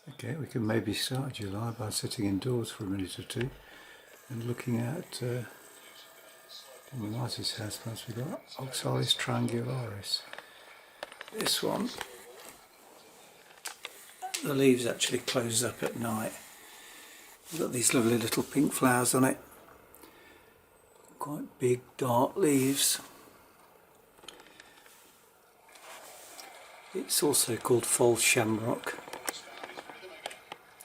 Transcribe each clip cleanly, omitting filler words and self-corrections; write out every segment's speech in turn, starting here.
Okay, we can maybe start July by sitting indoors for a minute or two and looking at the nicest houseplants we've got. Oxalis triangularis. This one, the leaves actually close up at night. We've got these lovely little pink flowers on it. Quite big dark leaves. It's also called false shamrock.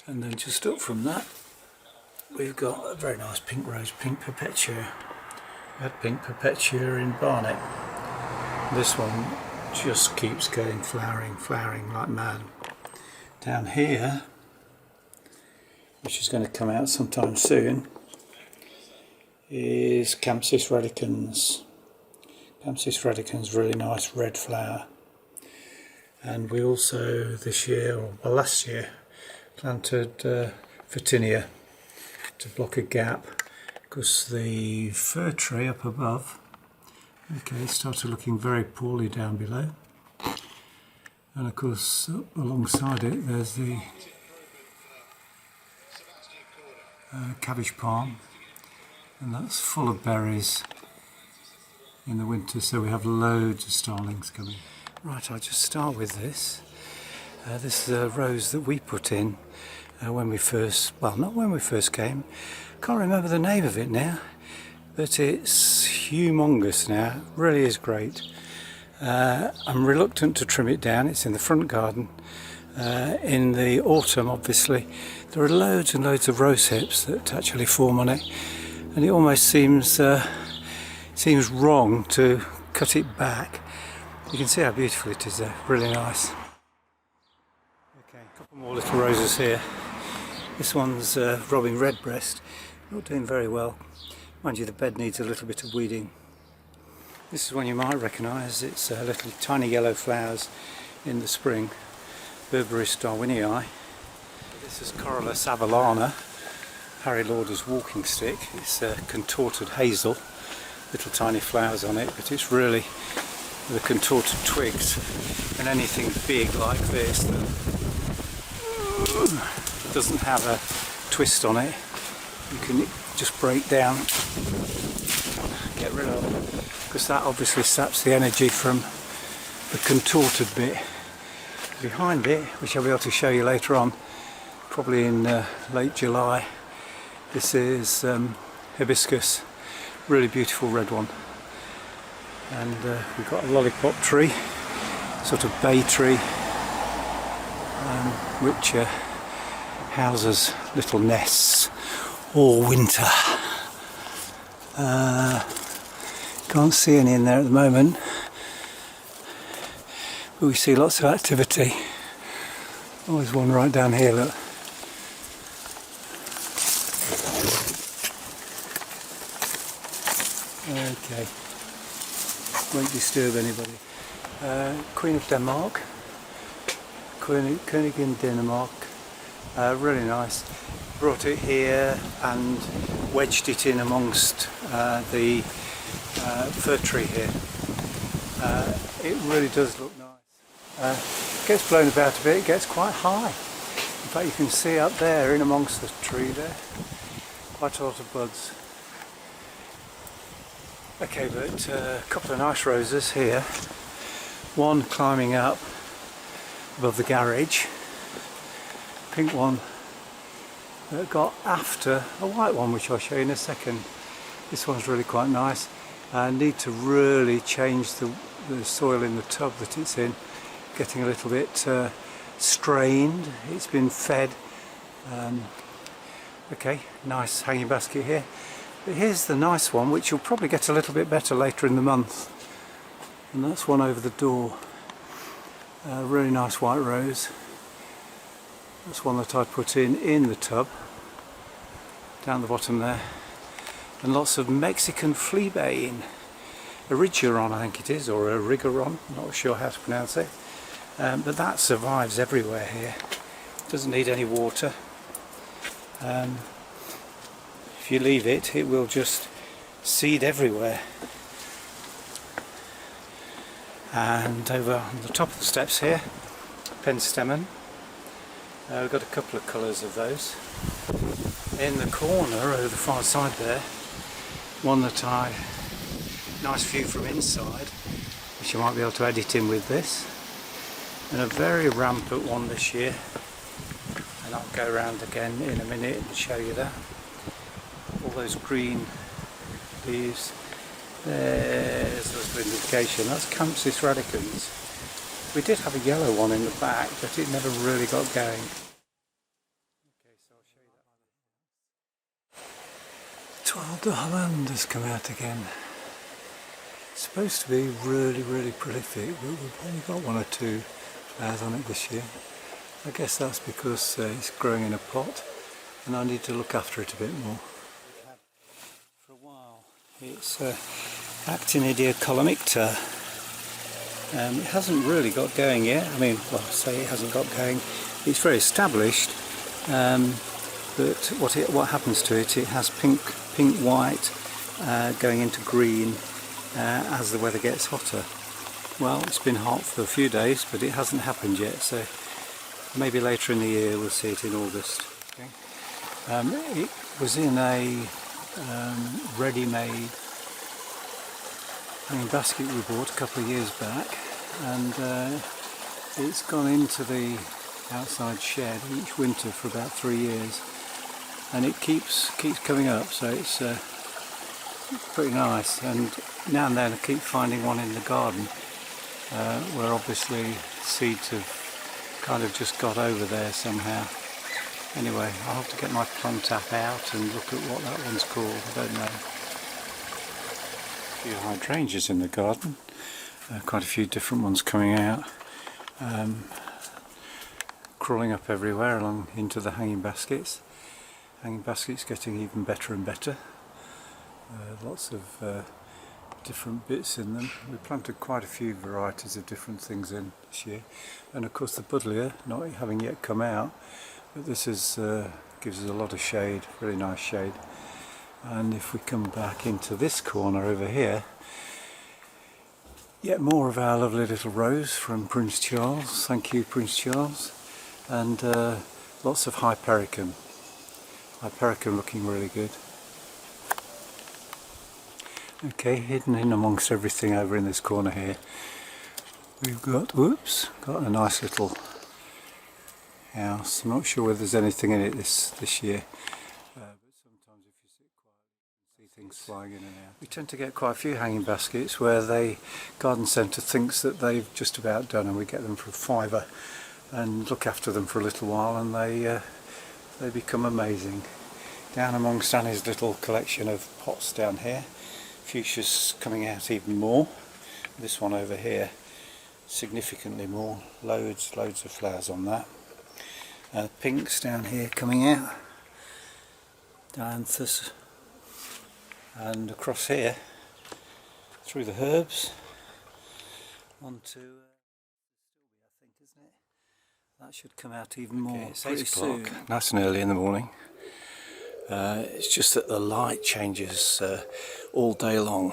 And then just up from that we've got a very nice pink rose, pink perpetua. We had pink perpetua in Barnet. This one just keeps going, flowering like mad. Down here, which is going to come out sometime soon, is Campsis radicans. Campsis radicans, really nice red flower. And we also this year, or last year, planted Photinia to block a gap because the fir tree up above, okay, started looking very poorly down below. And of course alongside it there's the cabbage palm, and that's full of berries in the winter, so we have loads of starlings coming. Right, I'll just start with this. This is a rose that we put in when we first, well, not when we first came, can't remember the name of it now, but it's humongous now, really is great. I'm reluctant to trim it down, it's in the front garden. In the autumn, obviously, there are loads and loads of rose hips that actually form on it, and it almost seems wrong to cut it back. You can see how beautiful it is there, really nice. Okay, a couple more little roses here. This one's Robin Redbreast, not doing very well. Mind you, the bed needs a little bit of weeding. This is one you might recognise. It's little tiny yellow flowers in the spring. Berberis darwinii. This is Corylus avellana, Harry Lauder's walking stick. It's contorted hazel, little tiny flowers on it, but it's really the contorted twigs, and anything big like this that doesn't have a twist on it, you can just break down, get rid of, because that obviously saps the energy from the contorted bit. Behind it, which I'll be able to show you later on, probably in late July, this is hibiscus, really beautiful red one. And we've got a lollipop tree, sort of bay tree, which houses little nests all winter. Can't see any in there at the moment, but we see lots of activity. Always one right down here, look. Okay, won't disturb anybody. Queen of Denmark, Koningen Denmark, really nice. Brought it here and wedged it in amongst the fir tree here. It really does look nice. It gets blown about a bit, it gets quite high. In fact, you can see up there in amongst the tree there, quite a lot of buds. Okay, but a couple of nice roses here. One climbing up above the garage. Pink one that got after a white one, which I'll show you in a second. This one's really quite nice. I need to really change the soil in the tub that it's in. Getting a little bit strained. It's been fed. Okay, nice hanging basket here. But here's the nice one, which you'll probably get a little bit better later in the month, and that's one over the door. Really nice white rose. That's one that I put in the tub, down the bottom there. And lots of Mexican fleabane, Erigeron I think it is, or Erigeron, not sure how to pronounce it. But that survives everywhere here, doesn't need any water. If you leave it, it will just seed everywhere. And over on the top of the steps here, penstemon, We've got a couple of colours of those. In the corner over the far side there, one that nice view from inside, which you might be able to edit in with this, and a very rampant one this year, and I'll go around again in a minute and show you that. All those green leaves, there's a little indication, that's Campsis radicans. We did have a yellow one in the back, but it never really got going. Okay, so I'll show you that. 12 de Holland has come out again. It's supposed to be really prolific, but we've only got one or two flowers on it this year. I guess that's because it's growing in a pot and I need to look after it a bit more. For a while it's Actinidia columicta. It hasn't really got going yet. I mean, well, I say it hasn't got going. It's very established, but what happens to it? It has pink, white, going into green as the weather gets hotter. Well, it's been hot for a few days, but it hasn't happened yet. So maybe later in the year we'll see it in August. Okay. It was in a ready-made hanging basket we bought a couple of years back, and it's gone into the outside shed each winter for about 3 years, and it keeps coming up, so it's pretty nice. And now and then I keep finding one in the garden where obviously seeds have kind of just got over there somehow. Anyway, I'll have to get my plant app out and look at what that one's called. I don't know. A few hydrangeas in the garden, quite a few different ones coming out, crawling up everywhere along into the hanging baskets. Hanging baskets getting even better and better. Lots of different bits in them. We planted quite a few varieties of different things in this year, and of course the buddleia not having yet come out, but this is gives us a lot of shade, really nice shade. And if we come back into this corner over here, yet more of our lovely little rose from Prince Charles. Thank you, Prince Charles. And lots of Hypericum. Hypericum looking really good. Okay, hidden in amongst everything over in this corner here, we've got a nice little house. I'm not sure whether there's anything in it this year. Things flying in and out. We tend to get quite a few hanging baskets where the garden centre thinks that they've just about done, and we get them for £5 and look after them for a little while, and they become amazing. Down amongst Annie's little collection of pots down here, fuchsias coming out even more. This one over here, significantly more. Loads of flowers on that. Pinks down here coming out. Dianthus. And across here, through the herbs, onto I think, isn't it? That should come out even more. Okay, it's 8 o'clock, nice and early in the morning. It's just that the light changes all day long.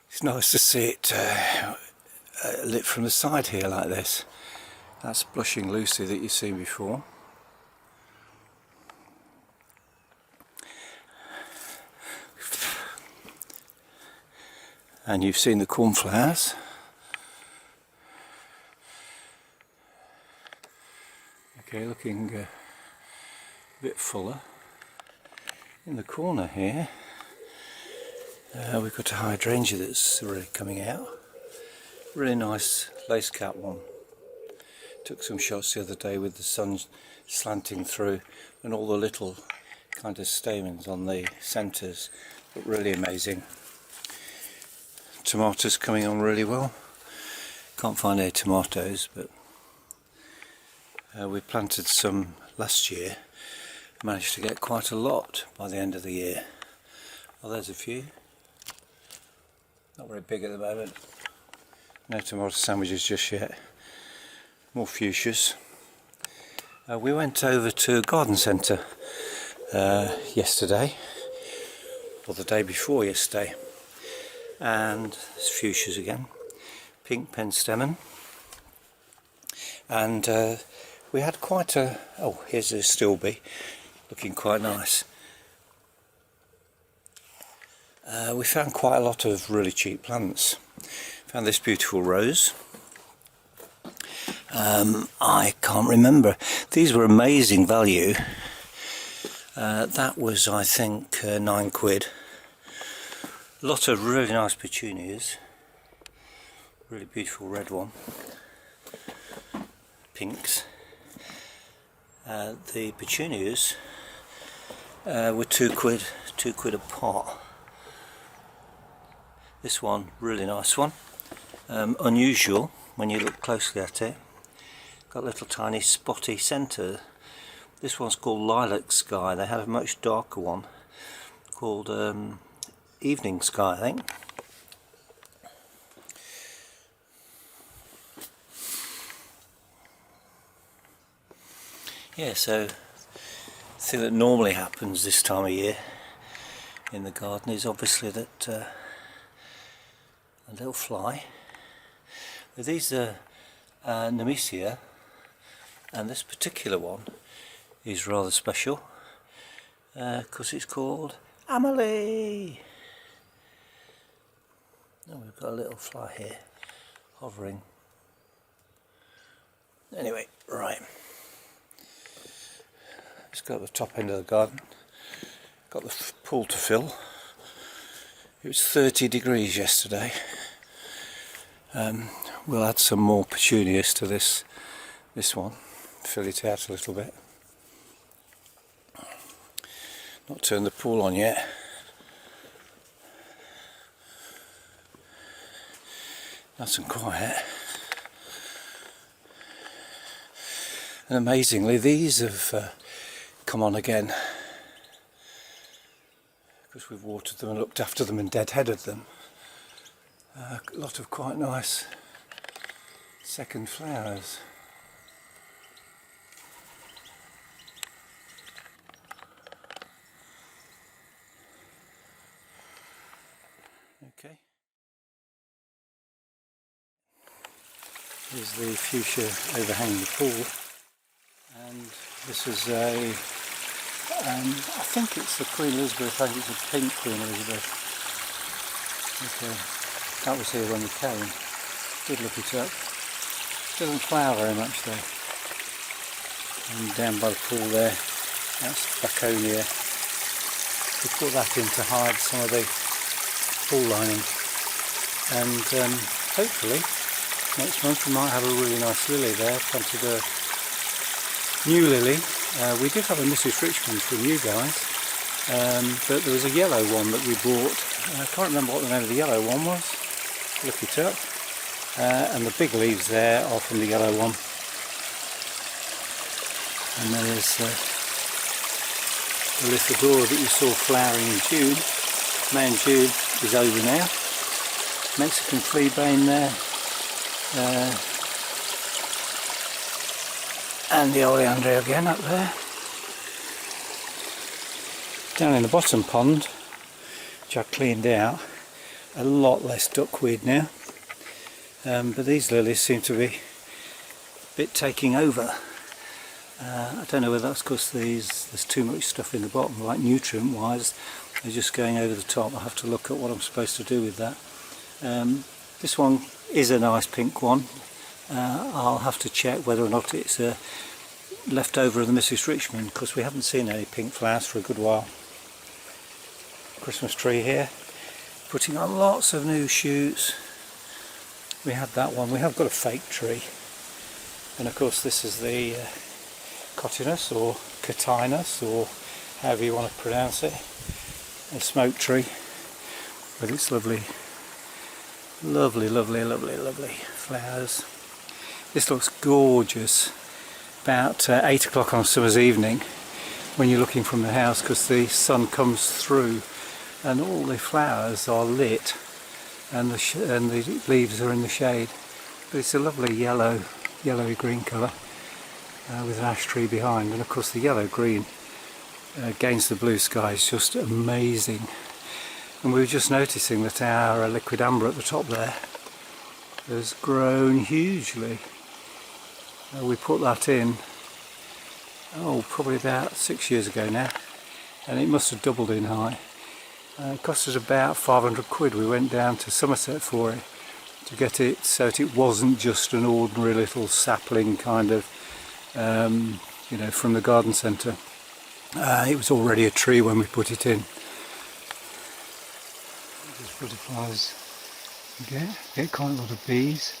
It's nice to see it lit from the side here like this. That's Blushing Lucy that you've seen before. And you've seen the cornflowers. Okay, looking a bit fuller. In the corner here, we've got a hydrangea that's really coming out. Really nice lace cap one. Took some shots the other day with the sun slanting through and all the little kind of stamens on the centres. Look really amazing. Tomatoes coming on really well. Can't find any tomatoes, but we planted some last year. Managed to get quite a lot by the end of the year. Well, there's a few. Not very big at the moment. No tomato sandwiches just yet. More fuchsias. We went over to a garden centre yesterday, or the day before yesterday. And there's fuchsias again, pink penstemon, and we had quite a... oh, here's a stilby, looking quite nice. We found quite a lot of really cheap plants. Found this beautiful rose. I can't remember. These were amazing value. That was, I think, £9. A lot of really nice petunias. Really beautiful red one. Pinks. The petunias were £2, £2 a pot. This one, really nice one. Unusual when you look closely at it. Got a little tiny spotty centre. This one's called Lilac Sky. They had a much darker one called Evening Sky, I think. Yeah, so the thing that normally happens this time of year in the garden is obviously that a little fly. But these are Nemesia, and this particular one is rather special because it's called Amelie. Oh, we've got a little fly here hovering. Anyway, right. Let's go to the top end of the garden. Got the pool to fill. It was 30 degrees yesterday. We'll add some more petunias to this one. Fill it out a little bit. Not turned the pool on yet. Nice and quiet. And amazingly, these have come on again. Because we've watered them and looked after them and deadheaded them. A lot of quite nice second flowers. Okay. Here's the fuchsia overhanging the pool, and this is a I think it's the Queen Elizabeth. I think it's a pink Queen Elizabeth. Okay, that was here when we came. Did look it up. Doesn't flower very much though. And down by the pool there, that's Baconia. We put that in to hide some of the pool lining. And hopefully next month we might have a really nice lily there. Planted a new lily. We did have a Mrs. Richmond from you guys, but there was a yellow one that we bought. I can't remember what the name of the yellow one was. Look it up. And the big leaves there are from the yellow one. And there's the Lithadora that you saw flowering in June. May and June is over now. Mexican fleabane there. And the oleander again up there. Down in the bottom pond, which I cleaned out, a lot less duckweed now. But these lilies seem to be a bit taking over. I don't know whether that's because there's too much stuff in the bottom, like nutrient wise. They're just going over the top. I'll have to look at what I'm supposed to do with that. This one is a nice pink one. I'll have to check whether or not it's a leftover of the Mrs. Richmond, because we haven't seen any pink flowers for a good while. Christmas tree here, putting on lots of new shoots. We had that one. We have got a fake tree, and of course this is the cotinus or catinus, or however you want to pronounce it, a smoke tree with its lovely flowers. This looks gorgeous about 8 o'clock on a summer's evening when you're looking from the house, because the sun comes through and all the flowers are lit and the leaves are in the shade. But it's a lovely yellowy green colour with an ash tree behind, and of course the yellow green against the blue sky is just amazing. And we were just noticing that our liquid amber at the top there has grown hugely. We put that in oh, probably about 6 years ago now, and it must have doubled in height. It cost us about 500 quid. We went down to Somerset for it to get it so that it wasn't just an ordinary little sapling kind of, you know, from the garden centre. It was already a tree when we put it in. There's butterflies again. Get quite a lot of bees,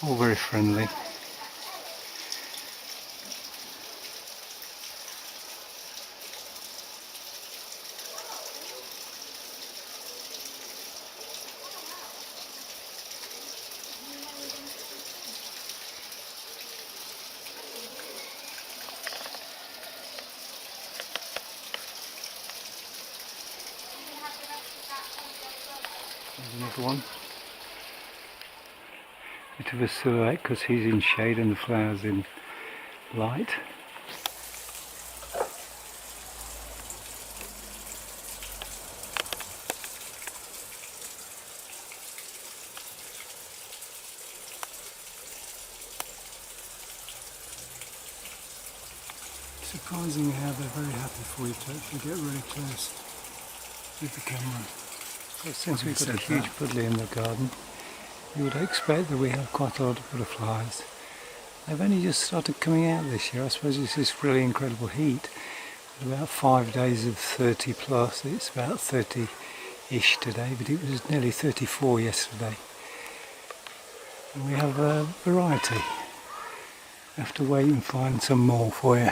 all very friendly. There's another one. Bit of a silhouette because he's in shade and the flower's in light. Surprising how they're very happy for you to actually get really close with the camera. But since we've got a huge buddleia in the garden, you would expect that we have quite a lot of butterflies. They've only just started coming out this year. I suppose it's this really incredible heat. About 5 days of 30 plus. It's about 30-ish today, but it was nearly 34 yesterday. And we have a variety. I have to wait and find some more for you.